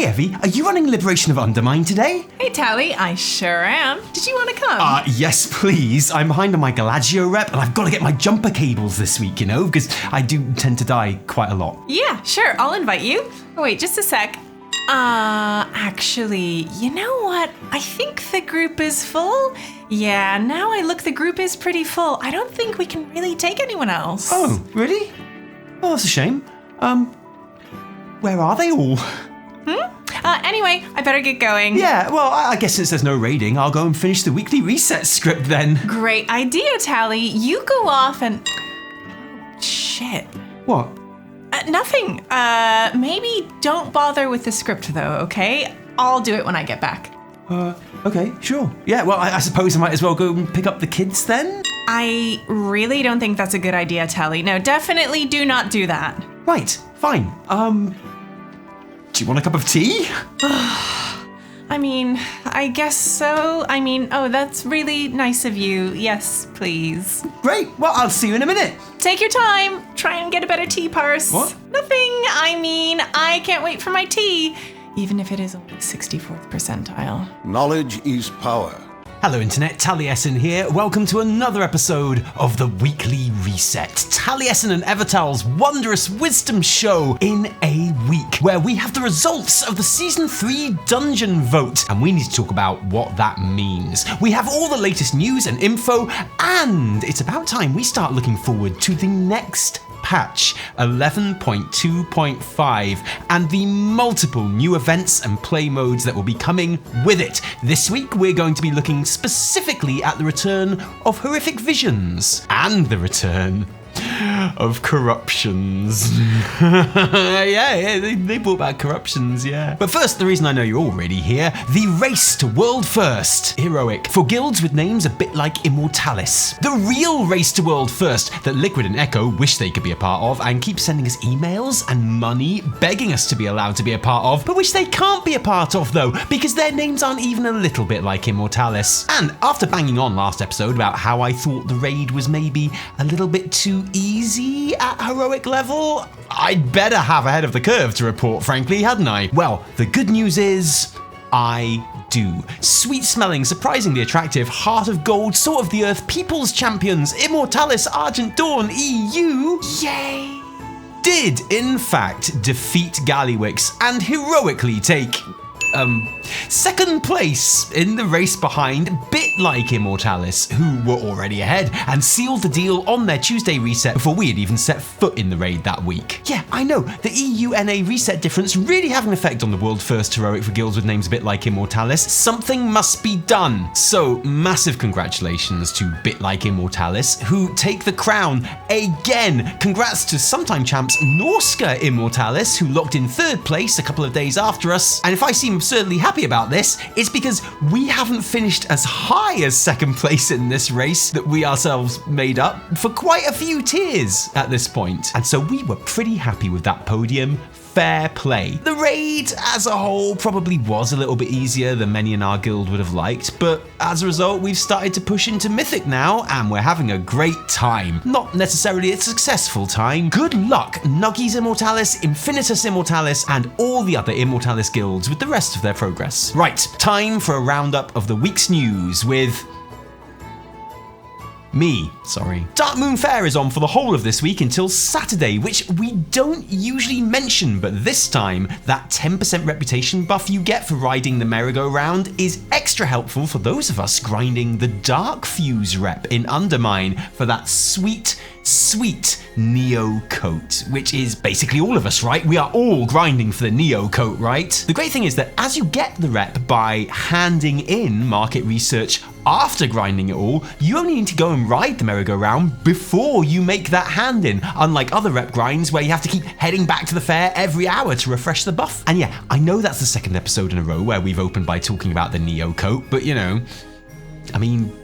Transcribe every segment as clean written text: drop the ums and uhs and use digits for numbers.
Hey Evie, are you running Liberation of Undermine today? Hey Tally, I sure am. Did you want to come? Yes please. I'm behind on my Galagio rep and I've got to get my jumper cables this week, you know, because I do tend to die quite a lot. Yeah, sure, I'll invite you. Oh, wait, just a sec. Actually, you know what? I think the group is full. Yeah, now I look, the group is pretty full. I don't think we can really take anyone else. Oh, really? Oh, that's a shame. Where are they all? Anyway, I better get going. Yeah, well, I guess since there's no raiding, I'll go and finish the weekly reset script then. Great idea, Tally. You go off and... Shit. What? Nothing. Maybe don't bother with the script though, okay? I'll do it when I get back. Okay, sure. Yeah, well, I suppose I might as well go and pick up the kids then? I really don't think that's a good idea, Tally. No, definitely do not do that. Right, fine. Do you want a cup of tea? I mean, I guess so. I mean, oh, that's really nice of you. Yes, please. Great, well, I'll see you in a minute. Take your time. Try and get a better tea purse. What? Nothing. I mean, I can't wait for my tea, even if it is only 64th percentile. Knowledge is power. Hello Internet, Taliesin here. Welcome to another episode of the Weekly Reset. Taliesin and Evitel's Wondrous Wisdomshow in a week, where we have the results of the Season 3 Dungeon Vote, and we need to talk about what that means. We have all the latest news and info, and it's about time we start looking forward to the next patch 11.2.5 and the multiple new events and play modes that will be coming with it. This week we're going to be looking specifically at the return of horrific visions and the return of corruptions. yeah, they brought back corruptions, yeah. But first, the reason I know you're already here, the race to world first, heroic, for guilds with names a bit like Immortalis. The real race to world first that Liquid and Echo wish they could be a part of and keep sending us emails and money begging us to be allowed to be a part of, but which they can't be a part of though, because their names aren't even a little bit like Immortalis. And after banging on last episode about how I thought the raid was maybe a little bit too easy at heroic level, I'd better have ahead of the curve to report, frankly, hadn't I? Well, the good news is, I do. Sweet-smelling, surprisingly attractive, Heart of Gold, Sword of the Earth, People's Champions, Immortalis, Argent Dawn, EU, yay, did in fact defeat Gallywix and heroically take second place in the race behind bit like Immortalis, who were already ahead and sealed the deal on their Tuesday reset before we had even set foot in the raid that week. Yeah, I know, the EU-NA reset difference really have an effect on the world first heroic for guilds with names a bit like Immortalis. Something must be done. So massive congratulations to bit like Immortalis, who take the crown again. Congrats to sometime champs Norska Immortalis, who locked in third place a couple of days after us. And if I seem absurdly happy about this, it's because we haven't finished as high as second place in this race that we ourselves made up for quite a few tiers at this point. And so we were pretty happy with that podium. Fair play. The raid as a whole probably was a little bit easier than many in our guild would have liked, but as a result we've started to push into Mythic now and we're having a great time. Not necessarily a successful time. Good luck Nuggies Immortalis, Infinitus Immortalis and all the other Immortalis guilds with the rest of their progress. Right, time for a roundup of the week's news with sorry. Dark Moon Fair is on for the whole of this week until Saturday, which we don't usually mention, but this time, that 10% reputation buff you get for riding the merry-go-round is extra helpful for those of us grinding the Dark Fuse rep in Undermine for that sweet Neo coat, which is basically all of us, right? We are all grinding for the Neo coat, right? The great thing is that as you get the rep by handing in market research after grinding it all, you only need to go and ride the merry-go-round before you make that hand in, unlike other rep grinds where you have to keep heading back to the fair every hour to refresh the buff. And yeah, I know that's the second episode in a row where we've opened by talking about the Neo coat, but you know, I mean,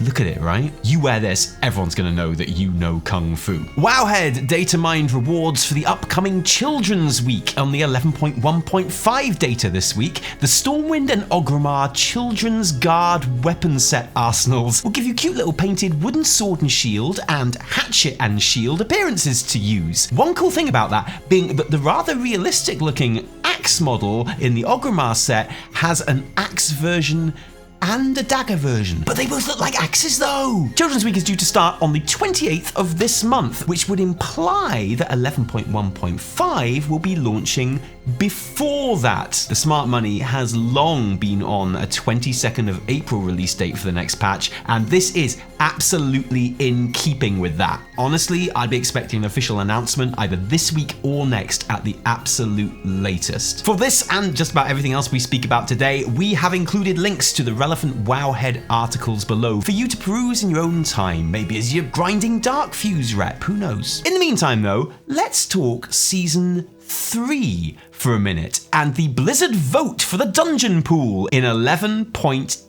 look at it, right? You wear this, everyone's gonna know that you know Kung Fu. Wowhead data mined rewards for the upcoming Children's Week on the 11.1.5 data this week. The Stormwind and Ogrimmar Children's Guard weapon set arsenals will give you cute little painted wooden sword and shield and hatchet and shield appearances to use. One cool thing about that being that the rather realistic looking axe model in the Orgrimmar set has an axe version and a dagger version. But they both look like axes though! Children's Week is due to start on the 28th of this month, which would imply that 11.1.5 will be launching before that. The smart money has long been on a 22nd of April release date for the next patch, and this is absolutely in keeping with that. Honestly, I'd be expecting an official announcement either this week or next at the absolute latest. For this and just about everything else we speak about today, we have included links to the relevant Wowhead articles below for you to peruse in your own time, maybe as you're grinding Dark Fuse rep, who knows. In the meantime though, let's talk Season 3 for a minute, and the Blizzard vote for the dungeon pool in 11.2.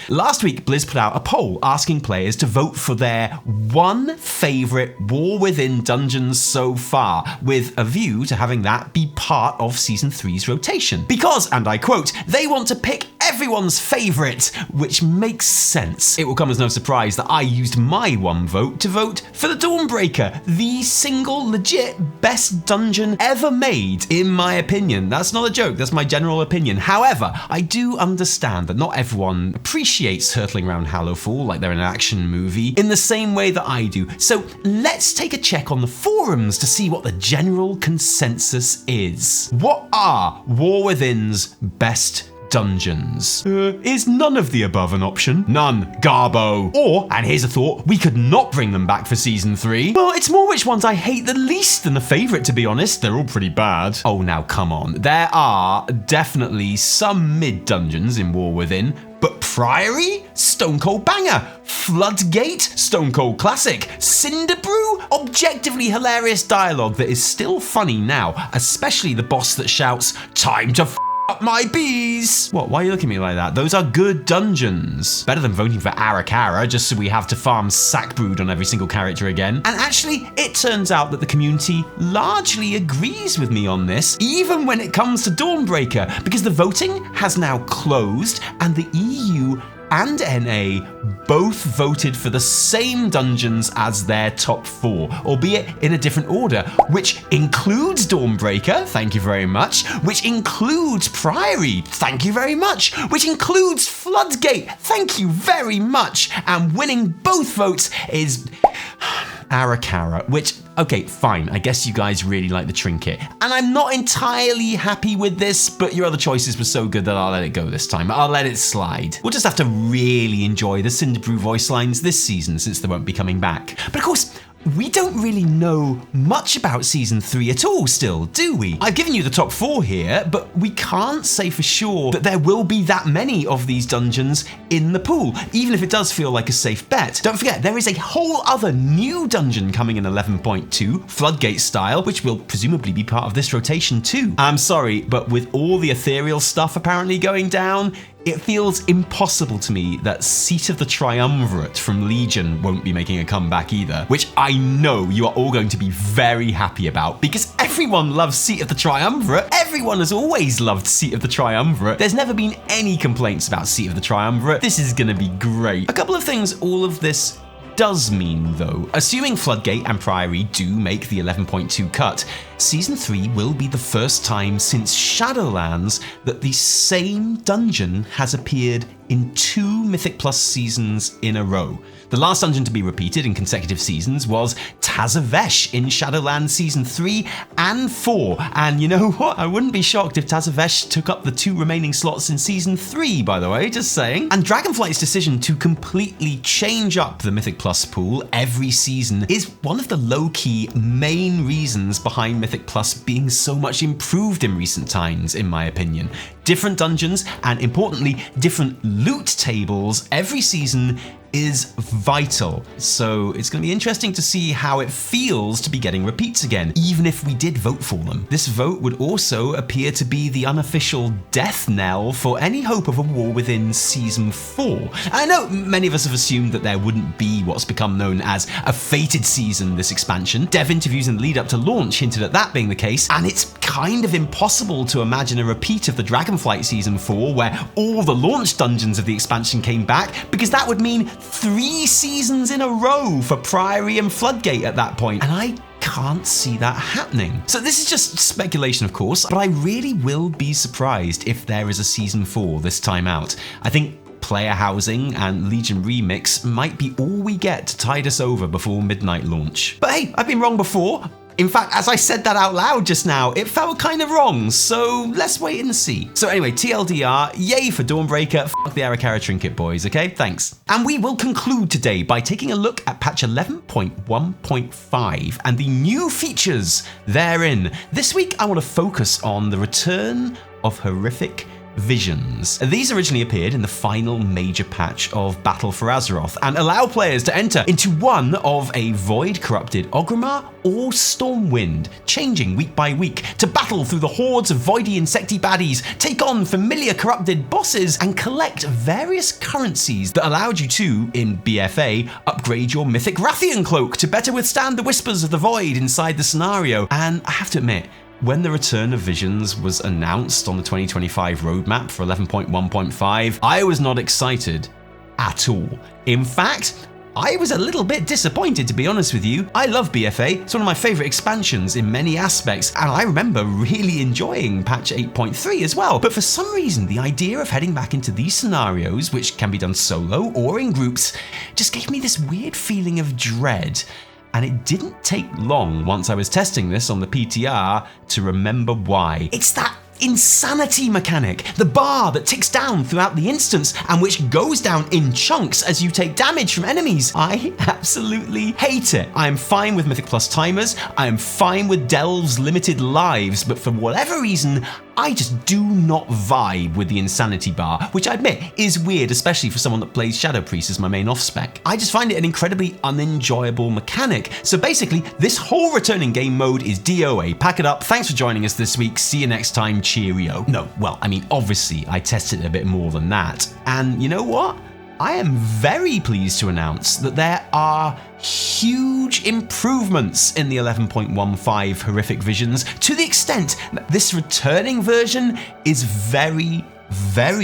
Last week, Blizz put out a poll asking players to vote for their one favourite War Within dungeons so far, with a view to having that be part of Season 3's rotation. Because, and I quote, they want to pick everyone's favourite, which makes sense. It will come as no surprise that I used my one vote to vote for the Dawnbreaker, the single legit best dungeon ever made, in my opinion. That's not a joke, that's my general opinion. However, I do understand that not everyone appreciates hurtling around Hallowfall like they're in an action movie in the same way that I do. So let's take a check on the forums to see what the general consensus is. What are War Within's best dungeons? Is none of the above an option? None. Garbo. Or, and here's a thought, we could not bring them back for Season 3. Well, it's more which ones I hate the least than the favourite, to be honest. They're all pretty bad. Oh, now come on. There are definitely some mid-dungeons in War Within, but Priory? Stone Cold Banger. Floodgate? Stone Cold Classic. Cinderbrew? Objectively hilarious dialogue that is still funny now, especially the boss that shouts, "Time to up my bees!" What, why are you looking at me like that? Those are good dungeons. Better than voting for Arakara just so we have to farm Sackbrood on every single character again. And actually, it turns out that the community largely agrees with me on this, even when it comes to Dawnbreaker, because the voting has now closed and the EU and NA both voted for the same dungeons as their top 4, albeit in a different order, which includes Dawnbreaker, thank you very much, which includes Priory, thank you very much, which includes Floodgate, thank you very much, and winning both votes is Arakara, which, okay, fine, I guess you guys really like the trinket. And I'm not entirely happy with this, but your other choices were so good that I'll let it go this time. I'll let it slide. We'll just have to really enjoy the Cinderbrew voice lines this season since they won't be coming back. But of course, we don't really know much about Season 3 at all still, do we? I've given you the top 4 here, but we can't say for sure that there will be that many of these dungeons in the pool, even if it does feel like a safe bet. Don't forget, there is a whole other new dungeon coming in 11.2, Floodgate style, which will presumably be part of this rotation too. I'm sorry, but with all the ethereal stuff apparently going down, it feels impossible to me that Seat of the Triumvirate from Legion won't be making a comeback either, which I know you are all going to be very happy about, because everyone loves Seat of the Triumvirate. Everyone has always loved Seat of the Triumvirate. There's never been any complaints about Seat of the Triumvirate. This is gonna be great. A couple of things all of this does mean though. Assuming Floodgate and Priory do make the 11.2 cut, Season 3 will be the first time since Shadowlands that the same dungeon has appeared in 2 Mythic Plus seasons in a row. The last dungeon to be repeated in consecutive seasons was Tazavesh in Shadowlands Season 3 and 4. And you know what? I wouldn't be shocked if Tazavesh took up the 2 remaining slots in Season 3, by the way, just saying. And Dragonflight's decision to completely change up the Mythic Plus pool every season is one of the low-key main reasons behind Mythic Plus being so much improved in recent times, in my opinion. Different dungeons, and importantly, different loot tables every season is vital. So it's going to be interesting to see how it feels to be getting repeats again, even if we did vote for them. This vote would also appear to be the unofficial death knell for any hope of a War Within Season 4. I know many of us have assumed that there wouldn't be what's become known as a fated season this expansion. Dev interviews in the lead up to launch hinted at that being the case, and it's kind of impossible to imagine a repeat of the Dragonflight Season 4 where all the launch dungeons of the expansion came back, because that would mean 3 seasons in a row for Priory and Floodgate at that point. And I can't see that happening. So this is just speculation, of course, but I really will be surprised if there is a Season 4 this time out. I think player housing and Legion Remix might be all we get to tide us over before midnight launch. But hey, I've been wrong before. In fact, as I said that out loud just now, it felt kind of wrong, so let's wait and see. So anyway, TLDR, yay for Dawnbreaker, fuck the Arakara Trinket, boys, okay? Thanks. And we will conclude today by taking a look at patch 11.1.5 and the new features therein. This week, I want to focus on the return of horrific visions. These originally appeared in the final major patch of Battle for Azeroth and allow players to enter into one of a void-corrupted Orgrimmar or Stormwind, changing week by week to battle through the hordes of voidy insecty baddies, take on familiar corrupted bosses, and collect various currencies that allowed you to, in BFA, upgrade your Mythic Rathian cloak to better withstand the whispers of the void inside the scenario. And I have to admit, when the return of Visions was announced on the 2025 roadmap for 11.1.5, I was not excited at all. In fact, I was a little bit disappointed, to be honest with you. I love BFA, it's one of my favourite expansions in many aspects, and I remember really enjoying patch 8.3 as well. But for some reason, the idea of heading back into these scenarios, which can be done solo or in groups, just gave me this weird feeling of dread. And it didn't take long once I was testing this on the PTR to remember why. It's that insanity mechanic, the bar that ticks down throughout the instance and which goes down in chunks as you take damage from enemies. I absolutely hate it. I am fine with Mythic Plus timers, I am fine with Delve's limited lives, but for whatever reason, I just do not vibe with the insanity bar, which I admit is weird, especially for someone that plays Shadow Priest as my main off-spec. I just find it an incredibly unenjoyable mechanic. So basically, this whole returning game mode is DOA. Pack it up, thanks for joining us this week, see you next time, cheerio. No, well, I mean, obviously, I tested it a bit more than that. And you know what? I am very pleased to announce that there are huge improvements in the 11.15 Horrific Visions, to the extent that this returning version is very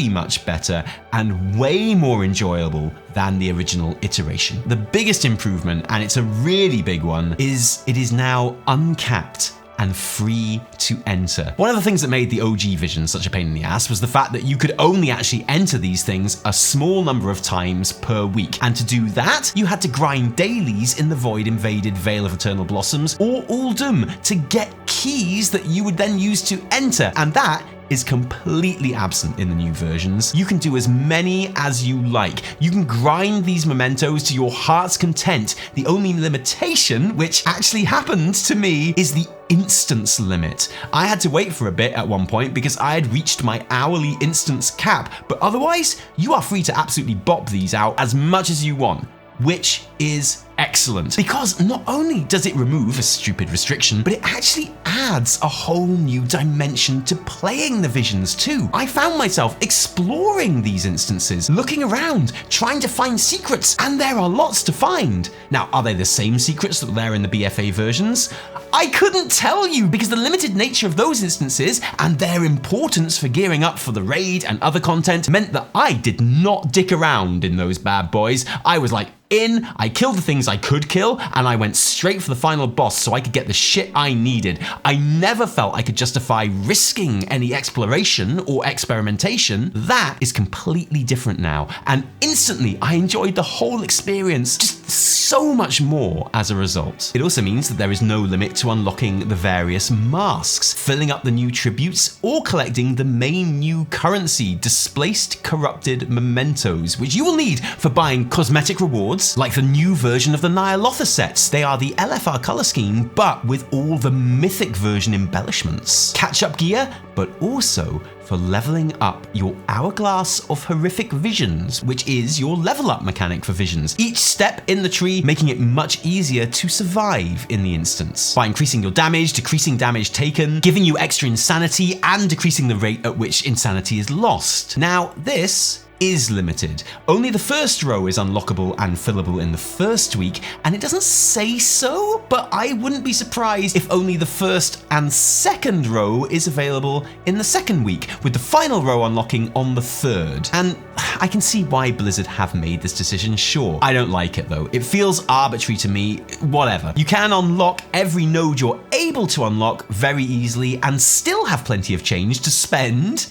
much better and way more enjoyable than the original iteration. The biggest improvement, and it's a really big one, is it is now uncapped and free to enter. One of the things that made the OG Vision such a pain in the ass was the fact that you could only actually enter these things a small number of times per week. And to do that, you had to grind dailies in the Void Invaded Vale of Eternal Blossoms or Uldum to get keys that you would then use to enter. And that is completely absent in the new versions. You can do as many as you like. You can grind these mementos to your heart's content. The only limitation, which actually happened to me, is the instance limit. I had to wait for a bit at one point because I had reached my hourly instance cap, but otherwise, you are free to absolutely bop these out as much as you want, which is excellent, because not only does it remove a stupid restriction, but it actually adds a whole new dimension to playing the Visions too. I found myself exploring these instances, looking around, trying to find secrets, and there are lots to find. Now, are they the same secrets that were there in the BFA versions? I couldn't tell you, because the limited nature of those instances and their importance for gearing up for the raid and other content meant that I did not dick around in those bad boys. I was like, I killed the things I could kill, and I went straight for the final boss so I could get the shit I needed. I never felt I could justify risking any exploration or experimentation. That is completely different now, and instantly I enjoyed the whole experience just so much more as a result. It also means that there is no limit to unlocking the various masks, filling up the new tributes, or collecting the main new currency, Displaced Corrupted Mementos, which you will need for buying cosmetic rewards, like the new version of the Nyalotha sets. They are the LFR color scheme, but with all the Mythic version embellishments. Catch-up gear, but also for leveling up your Hourglass of Horrific Visions, which is your level up mechanic for Visions. Each step in the tree making it much easier to survive in the instance, by increasing your damage, decreasing damage taken, giving you extra insanity, and decreasing the rate at which insanity is lost. Now, this is limited. Only the first row is unlockable and fillable in the first week, and it doesn't say so, but I wouldn't be surprised if only the first and second row is available in the second week, with the final row unlocking on the third. And I can see why Blizzard have made this decision, sure. I don't like it though. It feels arbitrary to me, whatever. You can unlock every node you're able to unlock very easily and still have plenty of change to spend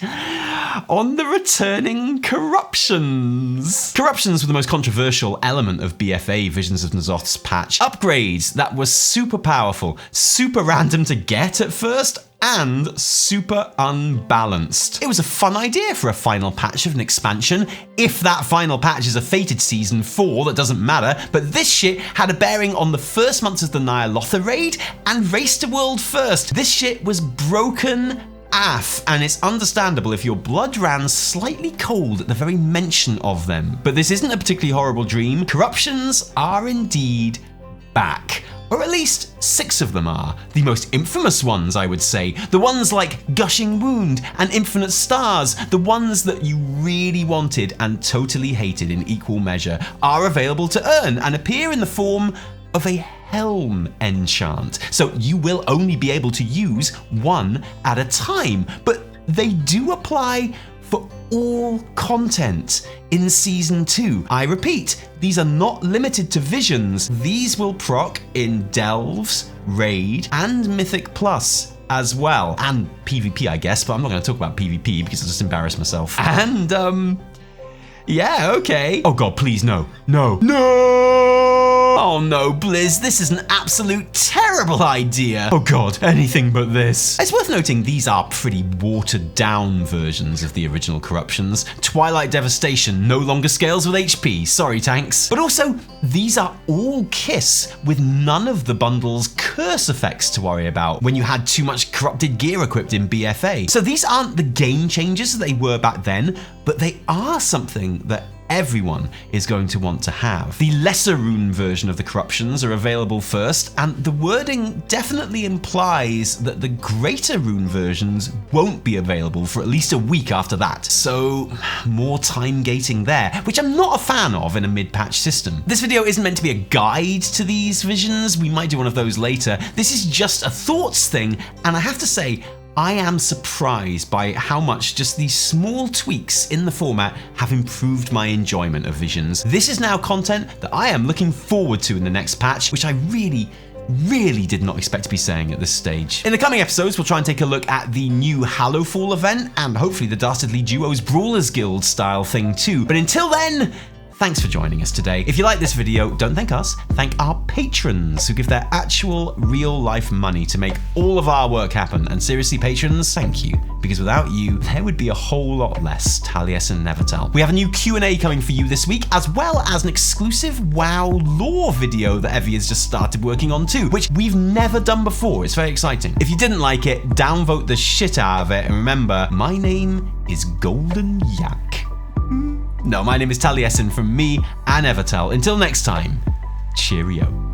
on the returning corruptions. Corruptions were the most controversial element of BFA Visions of N'Zoth's patch. Upgrades that were super powerful, super random to get at first, and super unbalanced. It was a fun idea for a final patch of an expansion. If that final patch is a fated Season 4, that doesn't matter, but this shit had a bearing on the first months of the Nyalotha raid and Race to World First. This shit was broken AF, and it's understandable if your blood ran slightly cold at the very mention of them. But this isn't a particularly horrible dream. Corruptions are indeed back. Or at least 6 of them are. The most infamous ones, I would say. The ones like Gushing Wound and Infinite Stars, the ones that you really wanted and totally hated in equal measure, are available to earn and appear in the form of a Helm enchant. So you will only be able to use one at a time, but they do apply for all content in Season 2. I repeat, these are not limited to Visions. These will proc in Delves, Raid, and Mythic Plus as well. And PvP, I guess, but I'm not going to talk about PvP because I'll just embarrass myself. And, yeah, okay. Oh god, please, no. No. Oh no, Blizz, this is an absolute terrible idea. Oh god, anything but this. It's worth noting these are pretty watered down versions of the original corruptions. Twilight Devastation no longer scales with HP, sorry tanks. But also, these are all Kiss with none of the bundle's curse effects to worry about when you had too much corrupted gear equipped in BFA. So these aren't the game changers that they were back then, but they are something that everyone is going to want to have. The lesser rune version of the corruptions are available first, and the wording definitely implies that the greater rune versions won't be available for at least a week after that. So more time gating there, which I'm not a fan of in a mid-patch system. This video isn't meant to be a guide to these visions. We might do one of those later. This is just a thoughts thing, and I have to say, I am surprised by how much just these small tweaks in the format have improved my enjoyment of Visions. This is now content that I am looking forward to in the next patch, which I really did not expect to be saying at this stage. In the coming episodes, we'll try and take a look at the new Hallowfall event and hopefully the Dastardly Duos Brawlers Guild style thing too. But until then, thanks for joining us today. If you like this video, don't thank us, thank our patrons who give their actual real-life money to make all of our work happen. And seriously, patrons, thank you, because without you, there would be a whole lot less Taliesin and Evitel. We have a new Q&A coming for you this week, as well as an exclusive WoW lore video that Evie has just started working on too, which we've never done before. It's very exciting. If you didn't like it, downvote the shit out of it, and remember, my name is Golden Yak. No, my name is Taliesin from me and Evitel. Until next time, cheerio.